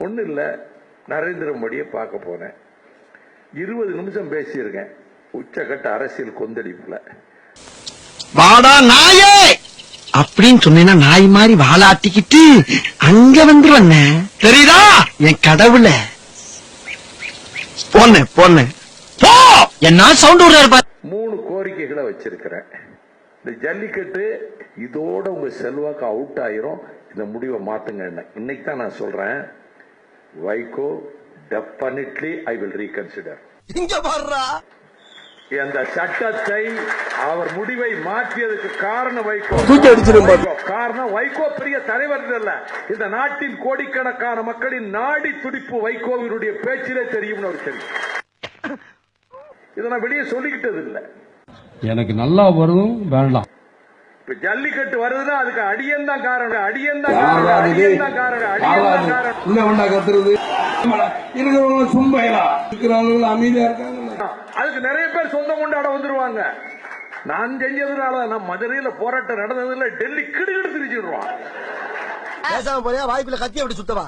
ஒன்றும் இல்லை, நரேந்திர மோடியை பார்க்க போனேன். 20 நிமிஷம் பேசியிருக்கேன். உச்சகட்ட அரசியல் கொந்தளிப்புல. வாடா நாயே அப்படின்னு சொன்னீங்கன்னா நாய் மாதிரி வாழாட்டிக்கிட்டு அங்க வந்துருவண்ண. தெரியுதா என் கடவுள? போன போன போ. என்ன சவுண்ட் விடுறாரு? 3 கோரிக்கைகளை வச்சிருக்கிறேன். இந்த ஜல்லிக்கட்டு இதோட உங்க செல்வாக்கு அவுட் ஆயிரும். இந்த முடிவை மாத்துங்க. இன்னைக்கு தான் நான் சொல்றேன், Vaiko definitely I will reconsider. இங்க பாருடா, அந்த சட்டத்தை அவர் முடிவை மாற்றியதுக்கு காரணம் வைகோ. காரணம் வைகோ பெரிய தலைவர் இல்ல, இந்த நாட்டின் கோடிக்கணக்கான மக்களின் நாடி துடிப்பு வைகோவினுடைய பேச்சிலே தெரியும். இதை நான் வெளியே சொல்லிக்கிட்டது இல்ல. எனக்கு நல்லா வரும் வேண்டாம். இப்ப ஜல்லிக்கட்டு வருதுன்னா அதுக்கு அடியன் தான் காரணம். அடியன் தான் காரணம். அடியன் தான் காரணம். அடியன் தான் காரணம். கத்துறது இருக்கிறவங்க சும்பையா இருக்கிறவங்க அமைதியா இருக்காங்க. அதுக்கு நிறைய பேர் சொந்தம் கொண்டாட வந்துருவாங்க. நான் செஞ்சதுனால, நான் மதுரையில போராட்டம் நடந்ததுல டெல்லி கிடுகிடு திரிச்சிடுவான். பேசாம போறியா? வாய்ப்புல கத்தி அப்படி சுத்தவா?